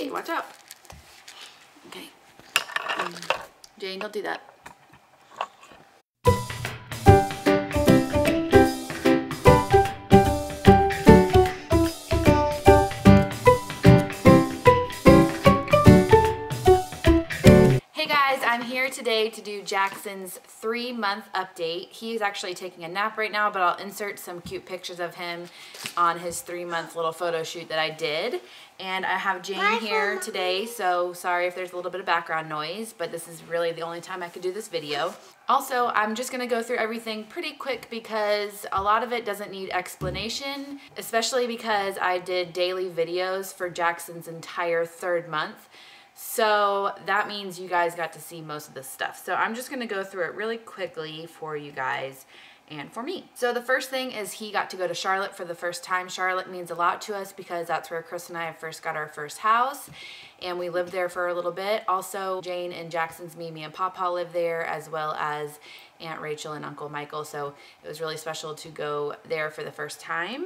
Hey, watch out. Okay. Jane, don't do that. Hey guys, I'm here today to do Jackson's 3-month update. He's actually taking a nap right now, but I'll insert some cute pictures of him on his 3-month little photo shoot that I did. And I have Jane here today, so sorry if there's a little bit of background noise, but this is really the only time I could do this video. Also, I'm just gonna go through everything pretty quick because a lot of it doesn't need explanation, especially because I did daily videos for Jackson's entire 3rd month. So that means you guys got to see most of this stuff. So I'm just gonna go through it really quickly for you guys and for me. So the first thing is he got to go to Charlotte for the first time. Charlotte means a lot to us because that's where Chris and I first got our first house, and we lived there for a little bit. Also, Jane and Jackson's Mimi and Pawpaw lived there, as well as Aunt Rachel and Uncle Michael. So it was really special to go there for the first time.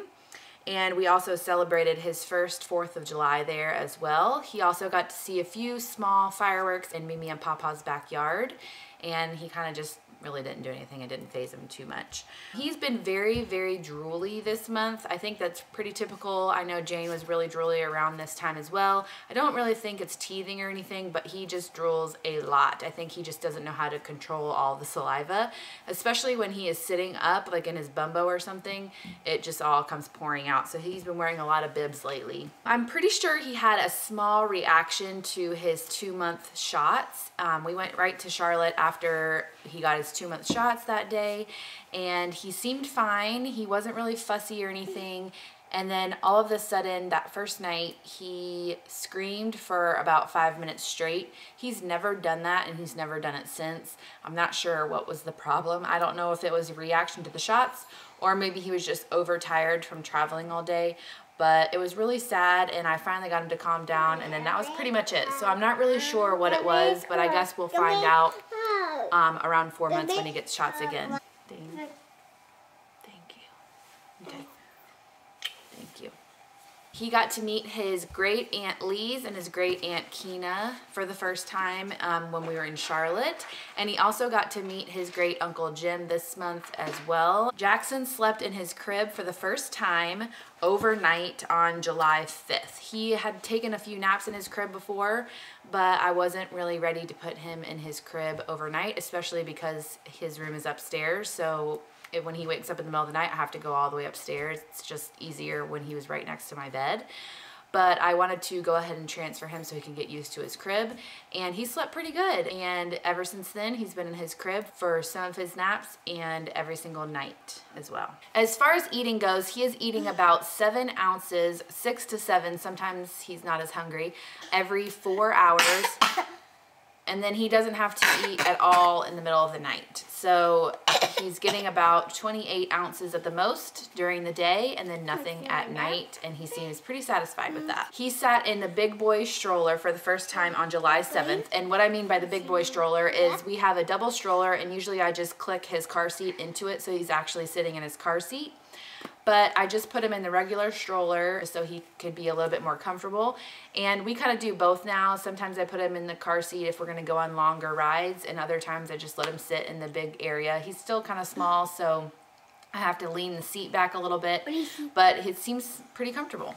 And we also celebrated his first 4th of July there as well. He also got to see a few small fireworks in Mimi and Pawpaw's backyard, and he kind of just really didn't do anything. It didn't faze him too much. He's been very, very drooly this month. I think that's pretty typical. I know Jane was really drooly around this time as well. I don't really think it's teething or anything, but he just drools a lot. I think he just doesn't know how to control all the saliva, especially when he is sitting up, like in his bumbo or something. It just all comes pouring out. So he's been wearing a lot of bibs lately. I'm pretty sure he had a small reaction to his 2-month shots. We went right to Charlotte after he got his 2-month shots that day, and he seemed fine. He wasn't really fussy or anything. And then all of a sudden, that first night, he screamed for about 5 minutes straight. He's never done that, and he's never done it since. I'm not sure what was the problem. I don't know if it was a reaction to the shots, or maybe he was just overtired from traveling all day. But it was really sad, and I finally got him to calm down, and then that was pretty much it. So I'm not really sure what it was, but I guess we'll find out around 4 months when he gets shots again. Thank you. Okay. Thank you. He got to meet his great Aunt Lise and his great Aunt Kina for the first time when we were in Charlotte. And he also got to meet his great Uncle Jim this month as well. Jackson slept in his crib for the first time overnight on July 5th. He had taken a few naps in his crib before, but I wasn't really ready to put him in his crib overnight, especially because his room is upstairs. So when he wakes up in the middle of the night, I have to go all the way upstairs. It's just easier when he was right next to my bed. But I wanted to go ahead and transfer him so he can get used to his crib. And he slept pretty good. And ever since then, he's been in his crib for some of his naps and every single night as well. As far as eating goes, he is eating about 7 ounces, 6 to 7, sometimes he's not as hungry, every 4 hours. And then he doesn't have to eat at all in the middle of the night. So he's getting about 28 ounces at the most during the day, and then nothing at night, and he seems pretty satisfied with that. He sat in the big boy stroller for the first time on July 7th, and what I mean by the big boy stroller is we have a double stroller, and usually I just click his car seat into it so he's actually sitting in his car seat. But I just put him in the regular stroller so he could be a little bit more comfortable. And we kind of do both now. Sometimes I put him in the car seat if we're going to go on longer rides, and other times I just let him sit in the big area. He's still kind of small, so I have to lean the seat back a little bit, but it seems pretty comfortable.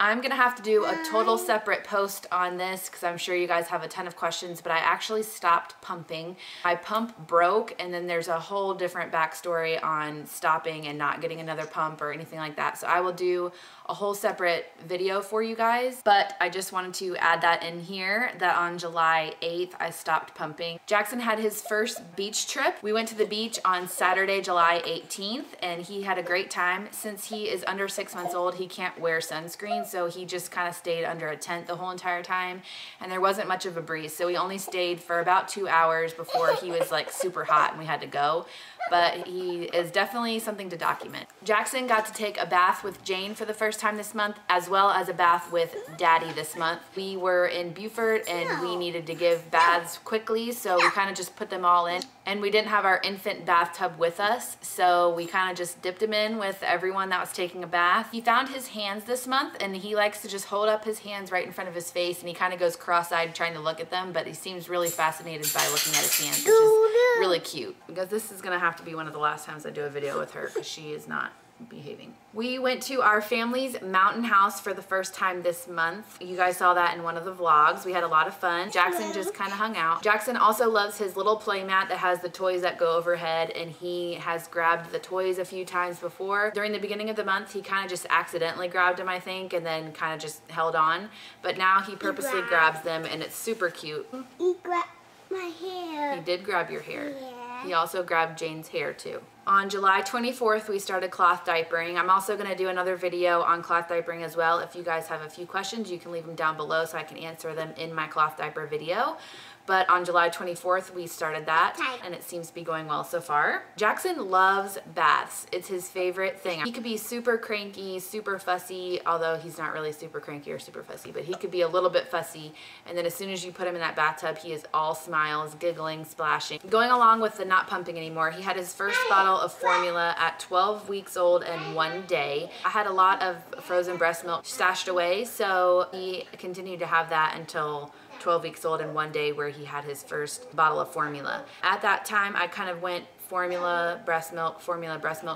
I'm going to have to do a total separate post on this because I'm sure you guys have a ton of questions, but I actually stopped pumping. My pump broke, and then there's a whole different backstory on stopping and not getting another pump or anything like that. So I will do a whole separate video for you guys, but I just wanted to add that in here that on July 8th I stopped pumping. Jackson had his first beach trip. We went to the beach on Saturday, July 18th, and he had a great time. Since he is under 6 months old, he can't wear sunscreen, so he just kind of stayed under a tent the whole entire time, and there wasn't much of a breeze, so we only stayed for about 2 hours before he was like super hot and we had to go. but he is definitely something to document. Jackson got to take a bath with Jane for the first time this month, as well as a bath with Daddy this month. We were in Beaufort and we needed to give baths quickly, so we kind of just put them all in. And we didn't have our infant bathtub with us, so we kind of just dipped him in with everyone that was taking a bath. He found his hands this month, and he likes to just hold up his hands right in front of his face, and he kind of goes cross-eyed trying to look at them, but he seems really fascinated by looking at his hands, which is really cute. Because this is gonna have to be one of the last times I do a video with her, because she is not behaving. We went to our family's mountain house for the first time this month. You guys saw that in one of the vlogs. We had a lot of fun. Jackson just kind of hung out. Jackson also loves his little play mat that has the toys that go overhead, and he has grabbed the toys a few times before. During the beginning of the month, he kind of just accidentally grabbed them, I think, and then kind of just held on. But now he purposely grabs them, and it's super cute. He grabbed my hair. He did grab your hair. Yeah. He also grabbed Jane's hair too. On July 24th, we started cloth diapering. I'm also going to do another video on cloth diapering as well. If you guys have a few questions, you can leave them down below so I can answer them in my cloth diaper video. But on July 24th, we started that, and it seems to be going well so far. Jackson loves baths. It's his favorite thing. He could be super cranky, super fussy, although he's not really super cranky or super fussy, but he could be a little bit fussy, and then as soon as you put him in that bathtub, he is all smiles, giggling, splashing. Going along with the not pumping anymore, he had his first bottle of formula at 12 weeks old and 1 day. I had a lot of frozen breast milk stashed away, so he continued to have that until 12 weeks old and 1 day, where he had his first bottle of formula. At that time, I kind of went formula, breast milk,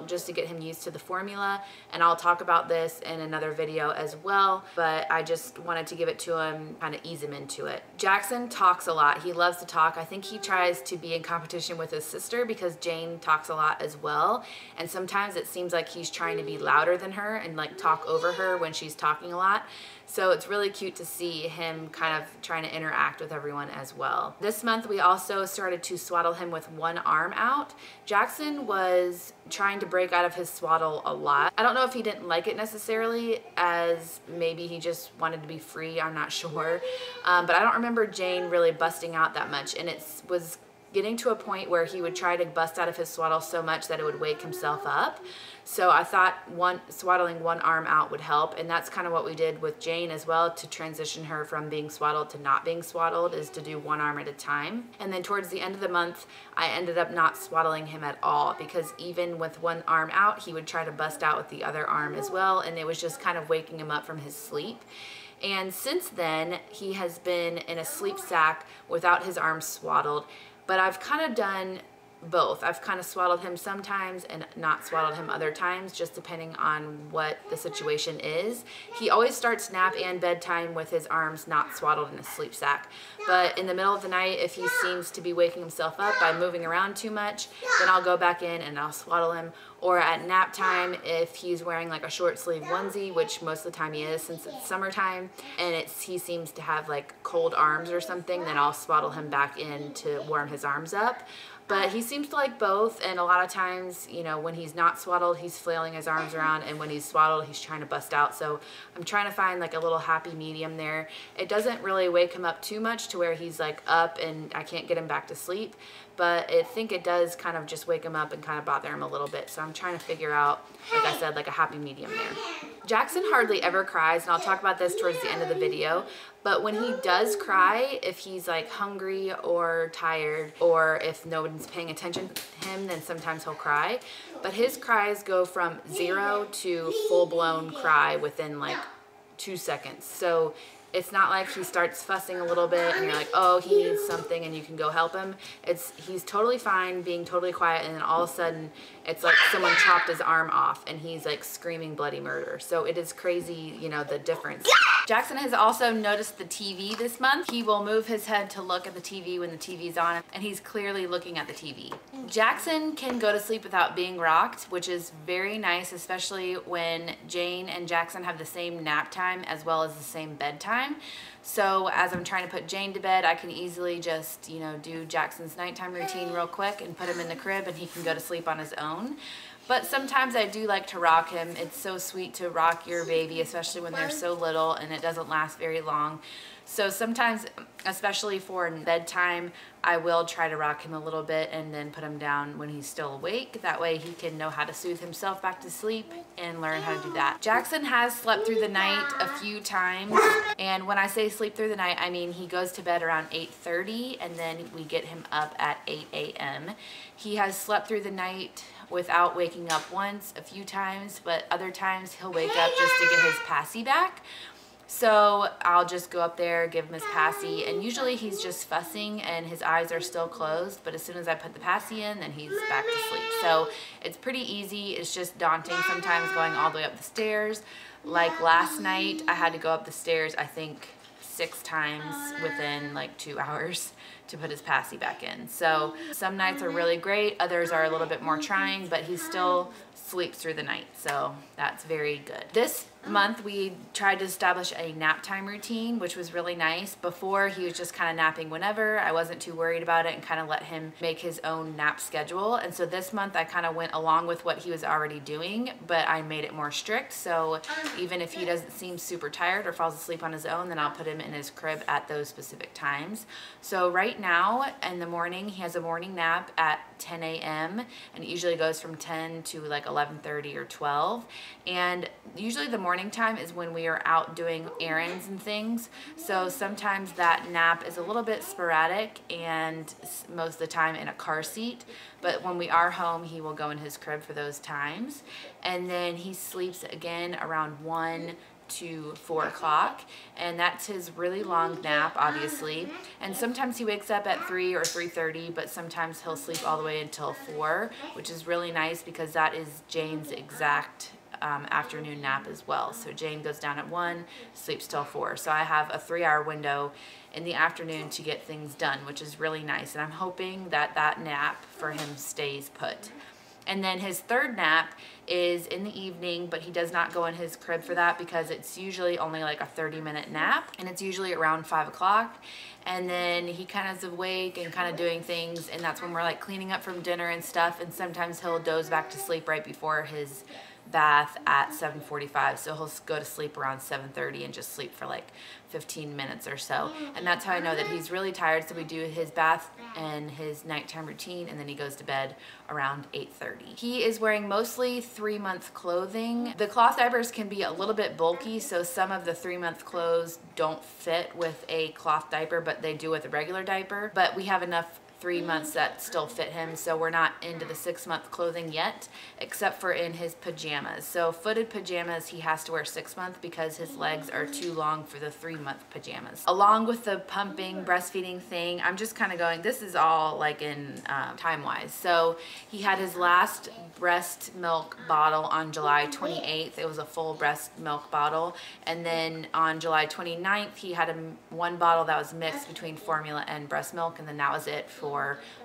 just to get him used to the formula. And I'll talk about this in another video as well, but I just wanted to give it to him, kind of ease him into it. Jackson talks a lot. He loves to talk. I think he tries to be in competition with his sister because Jane talks a lot as well. And sometimes it seems like he's trying to be louder than her and like talk over her when she's talking a lot. So it's really cute to see him kind of trying to interact with everyone as well. This month we also started to swaddle him with one arm out. Jackson was trying to break out of his swaddle a lot. I don't know if he didn't like it necessarily, as maybe he just wanted to be free, I'm not sure. But I don't remember Jane really busting out that much, and it was getting to a point where he would try to bust out of his swaddle so much that it would wake himself up. So I thought swaddling one arm out would help, and that's kind of what we did with Jane as well, to transition her from being swaddled to not being swaddled, is to do one arm at a time. And then towards the end of the month, I ended up not swaddling him at all, because even with one arm out, he would try to bust out with the other arm as well, and it was just kind of waking him up from his sleep. And since then, he has been in a sleep sack without his arms swaddled, but I've kind of done both. I've kind of swaddled him sometimes and not swaddled him other times, just depending on what the situation is. He always starts nap and bedtime with his arms not swaddled in a sleep sack. But in the middle of the night, if he seems to be waking himself up by moving around too much, then I'll go back in and I'll swaddle him. Or at nap time, if he's wearing like a short sleeve onesie, which most of the time he is since it's summertime, and he seems to have like cold arms or something, then I'll swaddle him back in to warm his arms up. But he seems to like both, and a lot of times, you know, when he's not swaddled, he's flailing his arms around, and when he's swaddled, he's trying to bust out. So I'm trying to find like a little happy medium there. It doesn't really wake him up too much to where he's like up and I can't get him back to sleep, but I think it does kind of just wake him up and kind of bother him a little bit. So I'm trying to figure out, like I said, like a happy medium there. Jackson hardly ever cries, and I'll talk about this towards the end of the video, but when he does cry, if he's like hungry or tired, or if no one's paying attention to him, then sometimes he'll cry. But his cries go from 0 to full-blown cry within like 2 seconds. So it's not like he starts fussing a little bit and you're like, oh, he needs something and you can go help him. He's totally fine being totally quiet, and then all of a sudden it's like someone chopped his arm off and he's like screaming bloody murder. So it is crazy, you know, the difference. Jackson has also noticed the TV this month. He will move his head to look at the TV when the TV's on, and he's clearly looking at the TV. Jackson can go to sleep without being rocked, which is very nice, especially when Jane and Jackson have the same nap time as well as the same bedtime. So as I'm trying to put Jane to bed, I can easily just, you know, do Jackson's nighttime routine real quick and put him in the crib, and he can go to sleep on his own. But sometimes I do like to rock him. It's so sweet to rock your baby, especially when they're so little and it doesn't last very long. So sometimes, especially for bedtime, I will try to rock him a little bit and then put him down when he's still awake. That way he can know how to soothe himself back to sleep and learn how to do that. Jackson has slept through the night a few times. And when I say sleep through the night, I mean he goes to bed around 8:30 and then we get him up at 8 a.m. He has slept through the night without waking up once, a few times, but other times he'll wake up just to get his passy back. So I'll just go up there, give him his passy, and usually he's just fussing and his eyes are still closed, but as soon as I put the passy in, then he's back to sleep. So it's pretty easy. It's just daunting sometimes going all the way up the stairs. Like last night, I had to go up the stairs, I think 6 times within like 2 hours to put his passy back in. So some nights are really great, others are a little bit more trying, but he still sleeps through the night, so that's very good. This month we tried to establish a nap time routine, which was really nice. Before, he was just kind of napping whenever. I wasn't too worried about it and kind of let him make his own nap schedule. And so this month I kind of went along with what he was already doing, but I made it more strict. So even if he doesn't seem super tired or falls asleep on his own, then I'll put him in his crib at those specific times. So right now in the morning, he has a morning nap at 10 a.m. and it usually goes from 10 to like 11:30 or 12. And usually the morning time is when we are out doing errands and things. So sometimes that nap is a little bit sporadic and most of the time in a car seat. But when we are home, he will go in his crib for those times. And then he sleeps again around 1 to 4 o'clock, and that's his really long nap, obviously. And sometimes he wakes up at 3 or 3:30, but sometimes he'll sleep all the way until 4, which is really nice because that is Jane's exact afternoon nap as well. So Jane goes down at 1, sleeps till 4. So I have a 3-hour window in the afternoon to get things done, which is really nice. And I'm hoping that that nap for him stays put. And then his third nap is in the evening, but he does not go in his crib for that because it's usually only like a 30-minute nap, and it's usually around 5 o'clock. And then he kind of is awake and kind of doing things, and that's when we're like cleaning up from dinner and stuff, and sometimes he'll doze back to sleep right before his bath at 7:45. So he'll go to sleep around 7:30 and just sleep for like 15 minutes or so. And that's how I know that he's really tired. So we do his bath and his nighttime routine, and then he goes to bed around 8:30. He is wearing mostly 3-month clothing. The cloth diapers can be a little bit bulky, so some of the 3-month clothes don't fit with a cloth diaper, but they do with a regular diaper. But we have enough 3 months that still fit him, so we're not into the 6-month clothing yet, except for in his pajamas. So footed pajamas he has to wear 6 months because his legs are too long for the 3-month pajamas. Along with the pumping, breastfeeding thing, I'm just kind of going, this is all like in time-wise. So he had his last breast milk bottle on July 28th. It was a full breast milk bottle. And then on July 29th, he had one bottle that was mixed between formula and breast milk, and then that was it for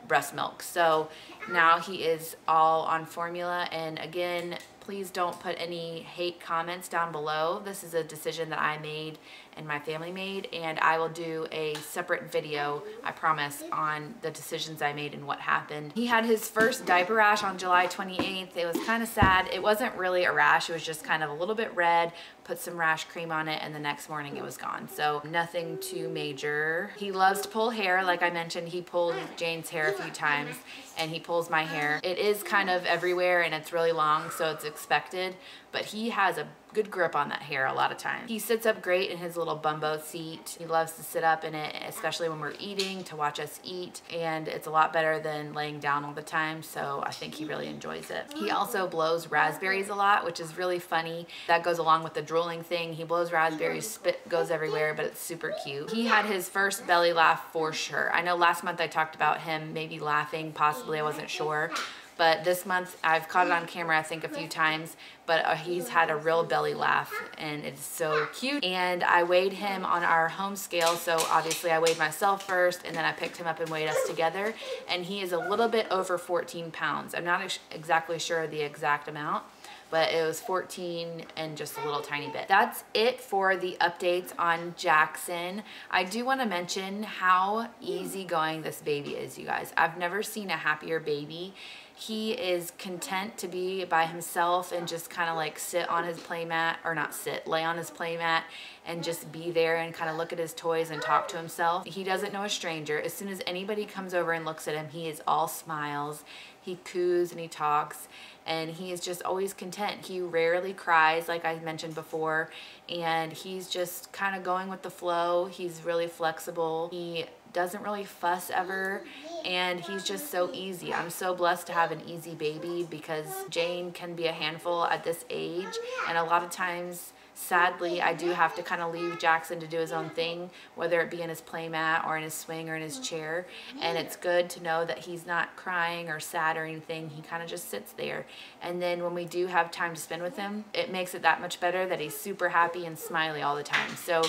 breast milk. So now he is all on formula. And again, please don't put any hate comments down below. This is a decision that I made and my family made, and I will do a separate video, I promise, on the decisions I made and what happened. He had his first diaper rash on July 28th. It was kind of sad. It wasn't really a rash. It was just kind of a little bit red. Put some rash cream on it, and the next morning it was gone. So nothing too major. He loves to pull hair. Like I mentioned, he pulled Jane's hair a few times, and he pulls my hair. It is kind of everywhere, and it's really long, so it's expected, but he has a good grip on that hair a lot of times. He sits up great in his little bumbo seat. He loves to sit up in it, especially when we're eating, to watch us eat, and it's a lot better than laying down all the time, so I think he really enjoys it. He also blows raspberries a lot, which is really funny. That goes along with the drooling thing. He blows raspberries, spit goes everywhere, but it's super cute. He had his first belly laugh for sure. I know last month I talked about him maybe laughing, possibly, I wasn't sure. But this month, I've caught it on camera, I think, a few times, but he's had a real belly laugh, and it's so cute. And I weighed him on our home scale, so obviously I weighed myself first, and then I picked him up and weighed us together, and he is a little bit over 14 pounds. I'm not exactly sure the exact amount, but it was 14 and just a little tiny bit. That's it for the updates on Jackson. I do want to mention how easygoing this baby is, you guys. I've never seen a happier baby. He is content to be by himself and just kind of like sit on his playmat, or not sit, lay on his playmat and just be there and kind of look at his toys and talk to himself. He doesn't know a stranger. As soon as anybody comes over and looks at him, he is all smiles. He coos and he talks, and he is just always content. He rarely cries, like I mentioned before, and he's just kind of going with the flow. He's really flexible. He doesn't really fuss ever, and he's just so easy. I'm so blessed to have an easy baby, because Jane can be a handful at this age, and a lot of times, sadly, I do have to kind of leave Jackson to do his own thing, whether it be in his playmat or in his swing or in his chair. And it's good to know that he's not crying or sad or anything. He kind of just sits there. And then when we do have time to spend with him, it makes it that much better that he's super happy and smiley all the time. So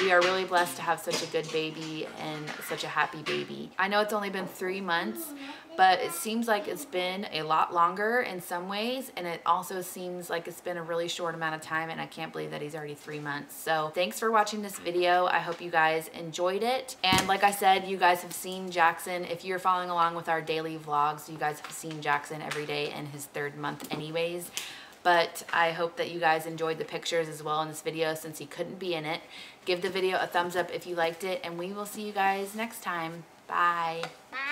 we are really blessed to have such a good baby and such a happy baby. I know it's only been 3 months, but it seems like it's been a lot longer in some ways, and it also seems like it's been a really short amount of time, and I can't believe that he's already 3 months. So thanks for watching this video. I hope you guys enjoyed it. And like I said, you guys have seen Jackson. If you're following along with our daily vlogs, you guys have seen Jackson every day in his 3rd month anyways. But I hope that you guys enjoyed the pictures as well in this video, since he couldn't be in it. Give the video a thumbs up if you liked it, and we will see you guys next time. Bye. Bye.